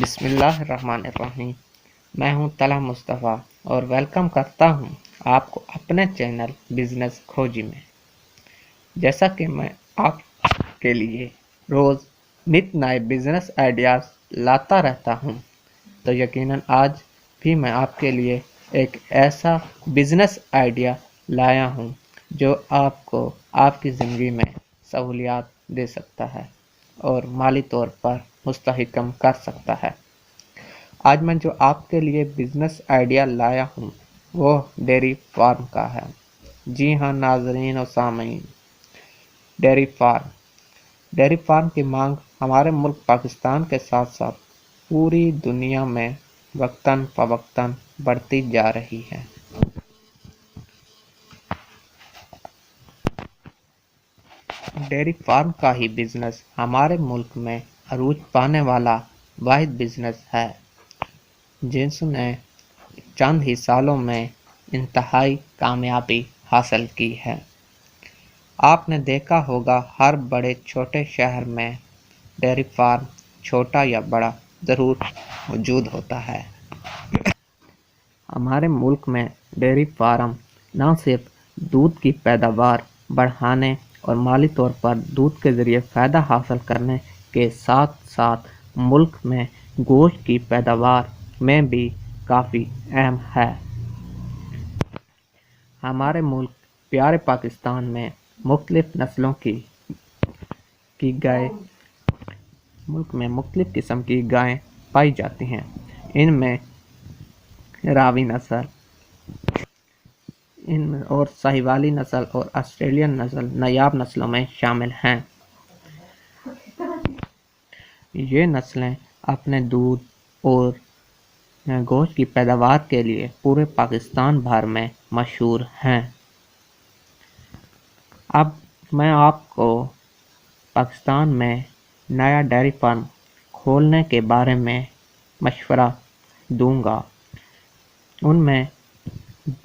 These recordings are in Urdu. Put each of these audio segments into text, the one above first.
بسم اللہ الرحمن الرحیم۔ میں ہوں طلحہ مصطفیٰ اور ویلکم کرتا ہوں آپ کو اپنے چینل بزنس کھوجی میں۔ جیسا کہ میں آپ کے لیے روز نت نئے بزنس آئیڈیاز لاتا رہتا ہوں، تو یقیناً آج بھی میں آپ کے لیے ایک ایسا بزنس آئیڈیا لایا ہوں جو آپ کو آپ کی زندگی میں سہولیات دے سکتا ہے اور مالی طور پر مستحکم کر سکتا ہے۔ آج میں جو آپ کے لیے بزنس آئیڈیا لایا ہوں وہ ڈیری فارم کا ہے۔ جی ہاں ناظرین و سامعین، ڈیری فارم کی مانگ ہمارے ملک پاکستان کے ساتھ ساتھ پوری دنیا میں وقتاً فوقتاً بڑھتی جا رہی ہے۔ ڈیری فارم کا ہی بزنس ہمارے ملک میں عروج پانے والا واحد بزنس ہے جس نے چند ہی سالوں میں انتہائی کامیابی حاصل کی ہے۔ آپ نے دیکھا ہوگا ہر بڑے چھوٹے شہر میں ڈیری فارم چھوٹا یا بڑا ضرور موجود ہوتا ہے۔ ہمارے ملک میں ڈیری فارم نہ صرف دودھ کی پیداوار بڑھانے اور مالی طور پر دودھ کے ذریعے فائدہ حاصل کرنے کے ساتھ ساتھ ملک میں گوشت کی پیداوار میں بھی کافی اہم ہے۔ ہمارے ملک پیارے پاکستان میں مختلف نسلوں کی گائے مختلف قسم کی گائیں پائی جاتی ہیں۔ ان میں راوی نسل اور ساہیوالی نسل اور آسٹریلین نسل نایاب نسلوں میں شامل ہیں۔ یہ نسلیں اپنے دودھ اور گوشت کی پیداوار کے لیے پورے پاکستان بھر میں مشہور ہیں۔ اب میں آپ کو پاکستان میں نیا ڈیری فارم کھولنے کے بارے میں مشورہ دوں گا۔ ان میں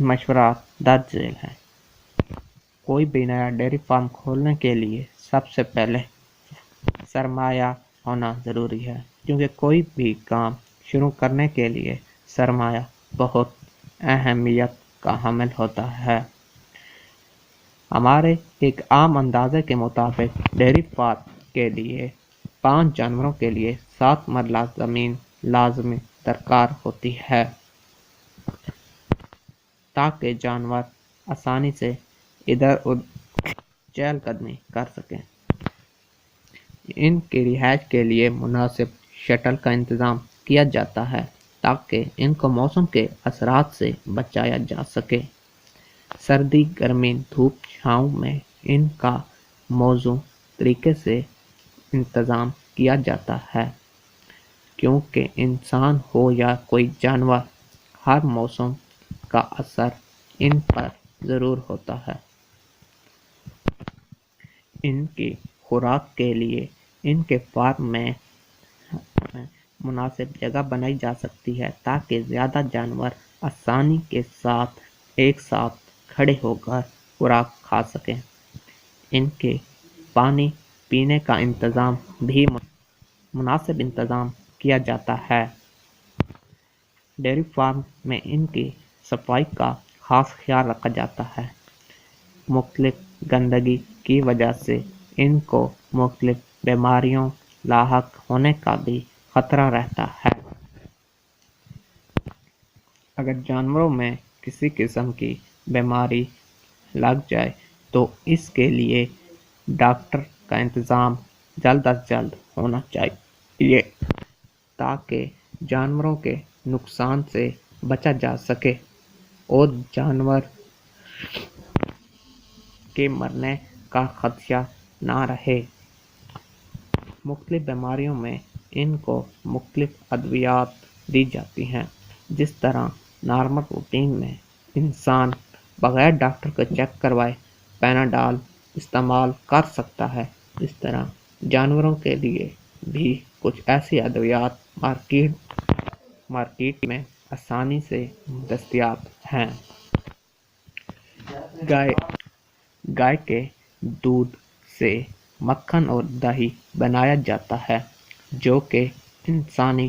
مشورات درج ذیل ہیں۔ کوئی بھی نیا ڈیری فارم کھولنے کے لیے سب سے پہلے سرمایہ ہونا ضروری ہے، کیونکہ کوئی بھی کام شروع کرنے کے لیے سرمایہ بہت اہمیت کا حامل ہوتا ہے۔ ہمارے ایک عام اندازے کے مطابق ڈیری فارم کے لیے 5 جانوروں کے لیے 7 مرلہ زمین لازمی درکار ہوتی ہے تاکہ جانور آسانی سے ادھر ادھر چہل قدمی کر سکیں۔ ان کی رہائش کے لیے مناسب شٹل کا انتظام کیا جاتا ہے تاکہ ان کو موسم کے اثرات سے بچایا جا سکے۔ سردی، گرمی، دھوپ، چھاؤں میں ان کا موزوں طریقے سے انتظام کیا جاتا ہے، کیونکہ انسان ہو یا کوئی جانور ہر موسم کا اثر ان پر ضرور ہوتا ہے۔ ان کی خوراک کے لیے ان کے فارم میں مناسب جگہ بنائی جا سکتی ہے تاکہ زیادہ جانور آسانی کے ساتھ ایک ساتھ کھڑے ہو کر خوراک کھا سکیں۔ ان کے پانی پینے کا انتظام بھی مناسب انتظام کیا جاتا ہے۔ ڈیری فارم میں ان کی صفائی کا خاص خیال رکھا جاتا ہے۔ مختلف گندگی کی وجہ سے ان کو مختلف بیماریوں لاحق ہونے کا بھی خطرہ رہتا ہے۔ اگر جانوروں میں کسی قسم کی بیماری لگ جائے تو اس کے لیے ڈاکٹر کا انتظام جلد از جلد ہونا چاہیے تاکہ جانوروں کے نقصان سے بچا جا سکے اور جانور کے مرنے کا خدشہ نہ رہے۔ مختلف بیماریوں میں ان کو مختلف ادویات دی جاتی ہیں۔ جس طرح نارمل روٹین میں انسان بغیر ڈاکٹر کو چیک کروائے پیناڈول استعمال کر سکتا ہے، اس طرح جانوروں کے لیے بھی کچھ ایسی ادویات مارکیٹ میں آسانی سے دستیاب ہیں۔ گائے کے دودھ سے مکھن اور دہی بنایا جاتا ہے جو کہ انسانی